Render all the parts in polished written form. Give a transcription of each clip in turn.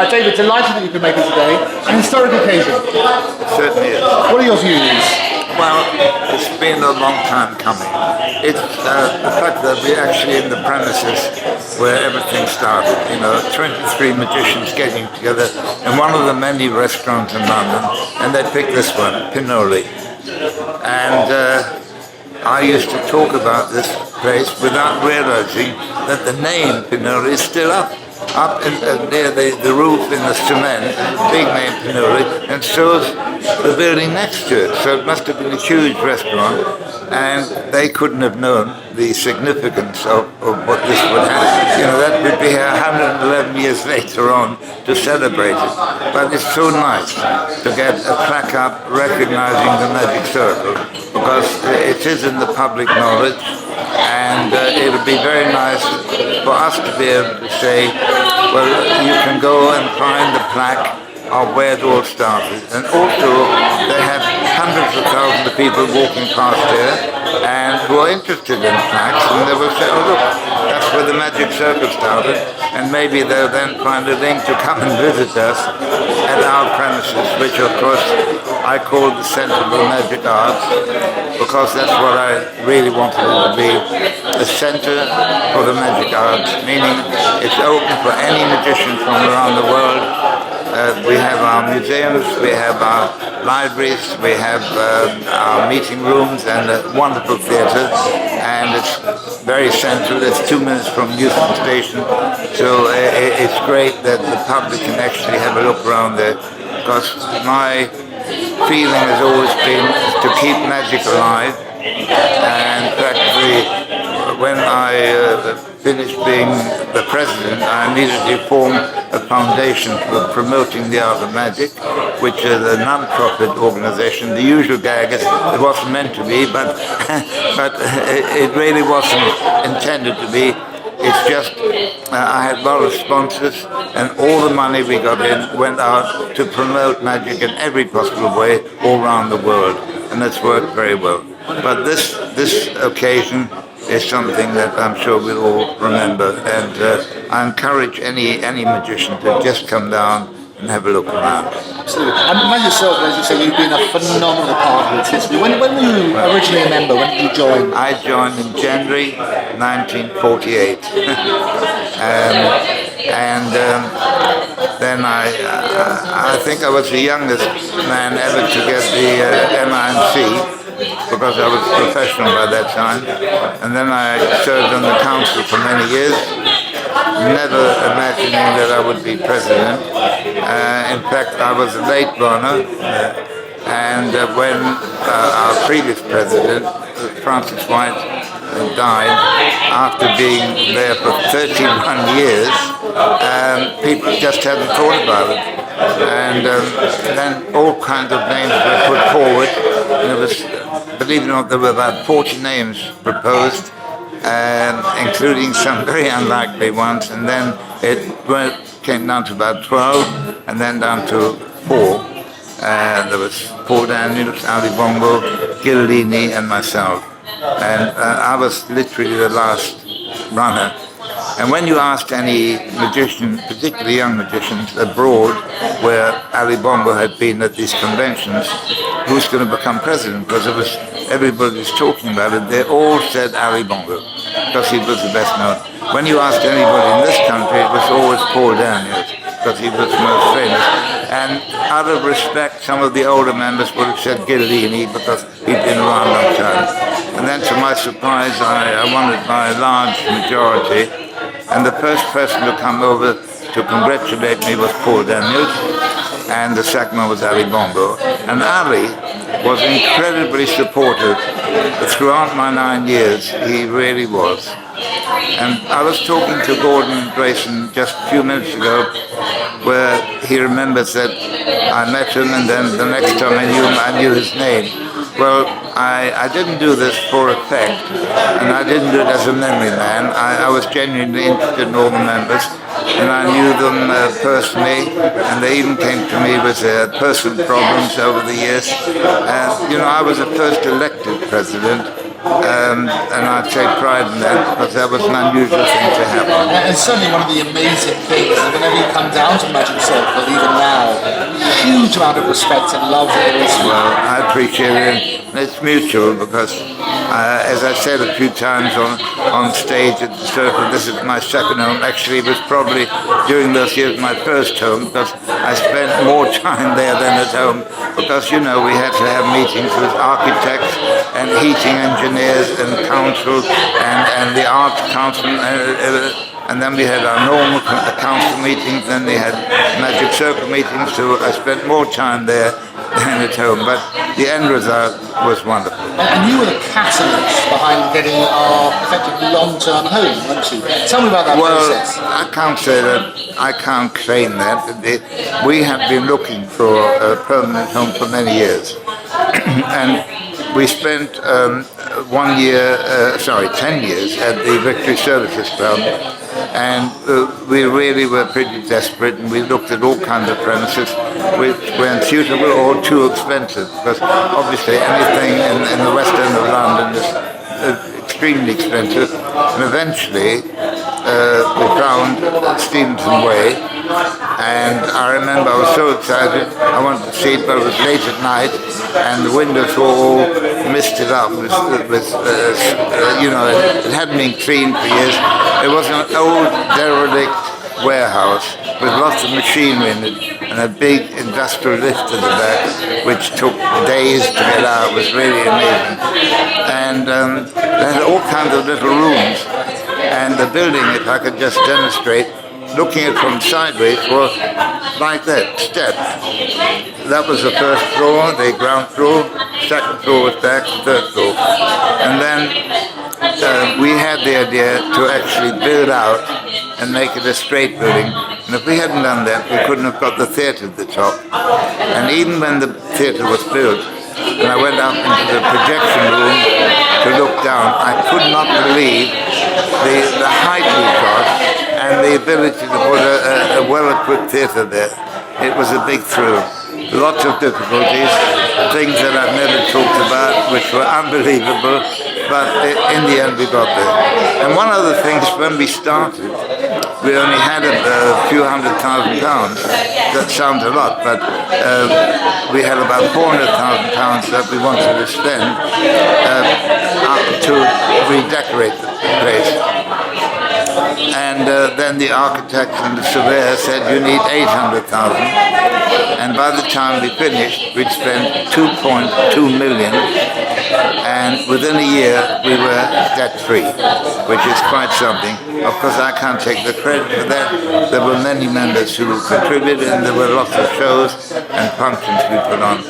David, delighted that you could make it today. An historic occasion. It certainly is. What are your views? Well, it's been a long time coming. It's the fact that we're actually in the premises where everything started. 23 magicians getting together in one of the many restaurants in London, and they picked this one, Pinoli. And I used to talk about this place without realizing that the name Pinoli is still up near the roof in the cement, big name Pinoli, and so is the building next to it. So it must have been a huge restaurant, and they couldn't have known the significance of what this would have. That would be 111 years later on to celebrate it. But it's so nice to get a plaque up recognizing the Magic Circle, because it is in the public knowledge, and it would be very nice for us to be able to say, well, you can go and find the plaque of where it all started. And also, they have hundreds of thousands of people walking past here and who are interested in plaques, and they will say, oh look, that's where the Magic Circle started, and maybe they'll then find a link to come and visit us at our premises, which of course I call the Centre of the Magic Arts, because that's what I really wanted it to be, a centre for the magic arts, meaning it's open for any magician from around the world. We have our museums, we have our libraries, we have our meeting rooms and a wonderful theatre, and it's very central. It's 2 minutes from Euston Station, so it's great that the public can actually have a look around there, because my feeling has always been to keep magic alive, and practically when I finished being the president, I immediately formed a foundation for promoting the art of magic, which is a non-profit organization. The usual gag is it wasn't meant to be, but it really wasn't intended to be. It's just I had a lot of sponsors, and all the money we got in went out to promote magic in every possible way all around the world, and it's worked very well. But this occasion is something that I'm sure we'll all remember, and I encourage any magician to just come down and have a look around. Absolutely. And Magic Circle, as you say, you've been a phenomenal part of its history. When were you originally a member? When did you join? I joined in January 1948. Then I think I was the youngest man ever to get the MIMC, because I was professional by that time, and then I served on the council for many years, never imagining that I would be president. In fact, I was a late runner, and when our previous president, Francis White, died, after being there for 31 years, people just hadn't thought about it. And then all kinds of names were put forward, and it was, believe it or not, there were about 40 names proposed, including some very unlikely ones, and then it came down to about 12, and then down to 4. There was Paul Daniels, Ali Bongo, Ghirellini, and myself. And I was literally the last runner. And when you asked any magician, particularly young magicians abroad, where Ali Bongo had been at these conventions, who's going to become president, because it was everybody was talking about it, they all said Ali Bongo, because he was the best known. When you asked anybody in this country, it was always Paul Daniels, because he was the most famous. And out of respect, some of the older members would have said Ghirellini, because he'd been around a long time. And then to my surprise, I won it by a large majority. And the first person to come over to congratulate me was Paul Daniels, and the second one was Ali Bongo. And Ali was incredibly supportive throughout my 9 years. He really was. And I was talking to Gordon Drayson just a few minutes ago, where he remembers that I met him, and then the next time I knew his name. Well, I didn't do this for effect, and I didn't do it as a memory man. I was genuinely interested in all the members, and I knew them personally, and they even came to me with their personal problems over the years. I was the first elected president, and I take pride in that because that was an unusual thing to happen. And certainly one of the amazing things is whenever you come down to Magic Circle, even now, huge amount of respect and love that there is. Well, I appreciate it. And it's mutual because, as I said a few times on stage at the Circle, this is my second home. Actually, it was probably during those years my first home because I spent more time there than at home because, you know, we had to have meetings with architects and heating engineers and council and the arts council. And then we had our normal council meetings, then we had Magic Circle meetings, so I spent more time there than at home. But the end result was wonderful. And you were the catalyst behind getting our effectively long-term home, weren't you? Tell me about that process. I can't say that, I can't claim that. We have been looking for a permanent home for many years. And we spent 10 years at the Victory Services Club, and we really were pretty desperate, and we looked at all kinds of premises which weren't suitable or too expensive, because obviously anything in the west end of London is extremely expensive. And eventually we found Stevenson Way, and I remember I was so excited, I wanted to see it, but it was late at night, and the windows were all misted up with it hadn't been cleaned for years. It was an old derelict warehouse with lots of machinery in it and a big industrial lift at the back, which took days to get out. It was really amazing. And they had all kinds of little rooms, and the building, if I could just demonstrate, looking at it from sideways, was like that, steps. That was the first floor, the ground floor, second floor was back, third floor. And then we had the idea to actually build out and make it a straight building. And if we hadn't done that, we couldn't have got the theatre at the top. And even when the theatre was built, and I went up into the projection room to look down, I could not believe the height we got and the ability to put a well-equipped theatre there. It was a big thrill. Lots of difficulties, things that I've never talked about, which were unbelievable, but in the end we got there. And one of the things, when we started, we only had a few £100,000. That sounds a lot, but we had about £400,000 that we wanted to spend to redecorate the place. And then the architect and the surveyor said, you need 800,000. And by the time we finished, we'd spent 2.2 million. And within a year, we were debt-free, which is quite something. Of course, I can't take the credit for that. There were many members who contributed, and there were lots of shows and functions we put on.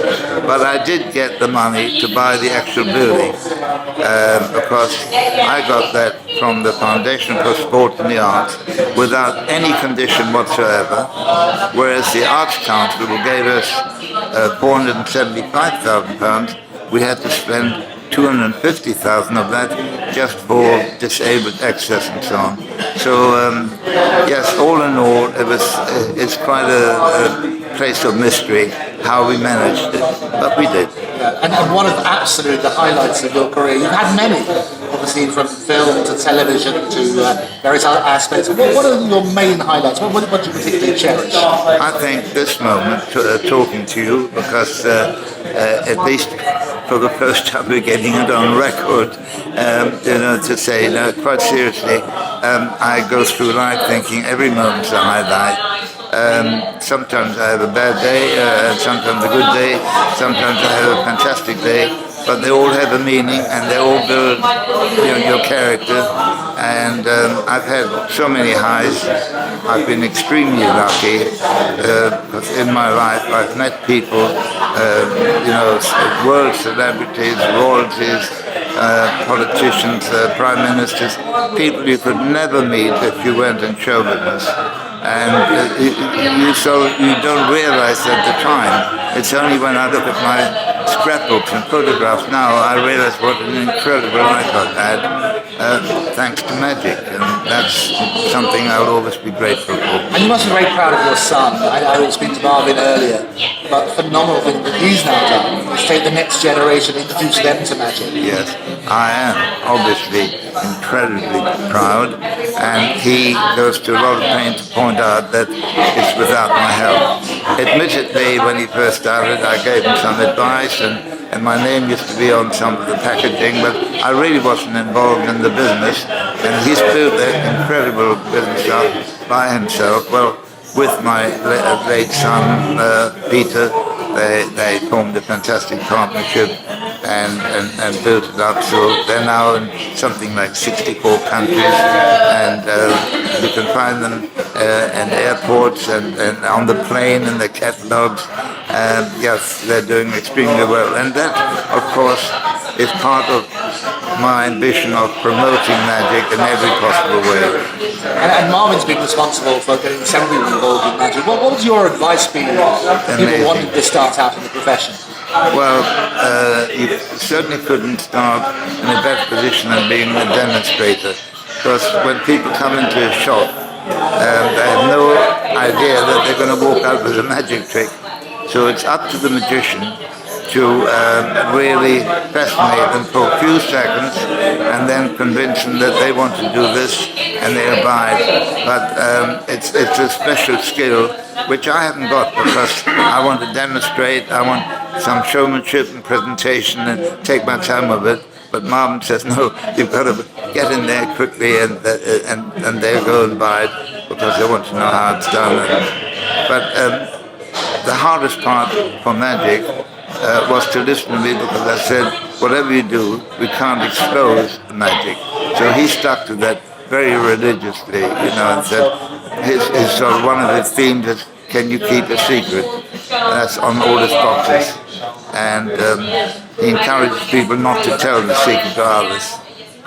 But I did get the money to buy the actual building, because I got that from the Foundation for Sport and the Arts without any condition whatsoever, whereas the Arts Council, who gave us £475,000, we had to spend 250,000 of that just for disabled access and so on. So yes, all in all, it's quite a place of mystery how we managed it, but we did. And one of the highlights of your career, you've had many, obviously from film to television to various other aspects. What are your main highlights? What do you particularly cherish? I think this moment, talking to you, because at least for the first time we're getting it on record, to say, quite seriously, I go through life thinking every moment's a highlight. Sometimes I have a bad day, sometimes a good day, sometimes I have a fantastic day, but they all have a meaning and they all build your character. And I've had so many highs. I've been extremely lucky because in my life I've met people, world celebrities, royalties, politicians, prime ministers, people you could never meet if you weren't in show business. And you don't realize at the time. It's only when I look at my scrapbooks and photographs now, I realize what an incredible life I've had thanks to magic, and that's something I'll always be grateful for. And you must be very proud of your son. I was speaking to Marvin earlier, but the phenomenal thing that he's now done is take the next generation, introduce them to magic. Yes, I am obviously incredibly proud, and he goes to a lot of pain to point out that it's without my help. Admittedly, when he first started, I gave him some advice, and my name used to be on some of the packaging, but I really wasn't involved in the business, and he's built that incredible business up by himself. Well, with my late son, Peter, they formed a fantastic partnership and built it up. So they're now in something like 64 countries, and you can find them in airports and on the plane in the catalogs. And yes, they're doing extremely well. And that, of course, is part of my ambition of promoting magic in every possible way. And Marvin's been responsible for getting several people involved in magic. What would your advice be to people wanting to start out in the profession? Well, you certainly couldn't start in a better position than being a demonstrator, because when people come into a shop, they have no idea that they're going to walk out with a magic trick. So it's up to the magician to really fascinate them for a few seconds and then convince them that they want to do this and they abide. But it's a special skill which I haven't got, because I want to demonstrate, I want some showmanship and presentation and take my time with it. But Marvin says, no, you've got to get in there quickly and they'll go and buy it because they want to know how it's done. But the hardest part for magic was to listen to me, because I said, whatever you do, we can't expose the magic. So he stuck to that very religiously, and said his sort of one of his themes is, can you keep a secret? That's on all his boxes. And he encourages people not to tell the secret to others,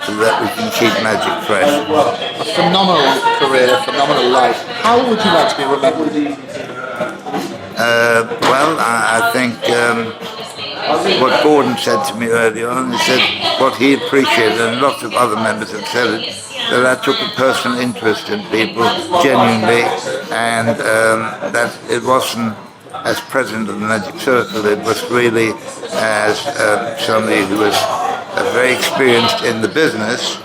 so that we can keep magic fresh. A phenomenal career, phenomenal life. How would you like to be remembered? Well, I think what Gordon said to me earlier on, he said what he appreciated, and lots of other members have said it, that I took a personal interest in people genuinely, and that it wasn't as president of the Magic Circle, it was really as somebody who was very experienced in the business,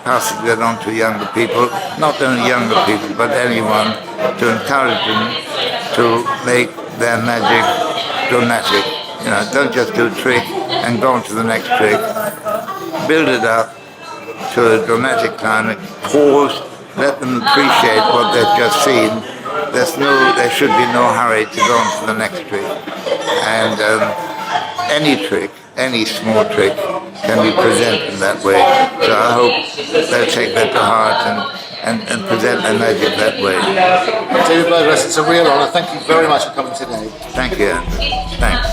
passing that on to younger people, not only younger people, but anyone, to encourage them to make their magic dramatic. Don't just do a trick and go on to the next trick. Build it up to a dramatic climax, pause, let them appreciate what they've just seen. There should be no hurry to go on to the next trick. And any trick, any small trick, can be presented in that way. So I hope they'll take that to heart and present their magic that way. David Berglas, it's a real honour. Thank you very much for coming today. Thank you, Andrew. Thanks.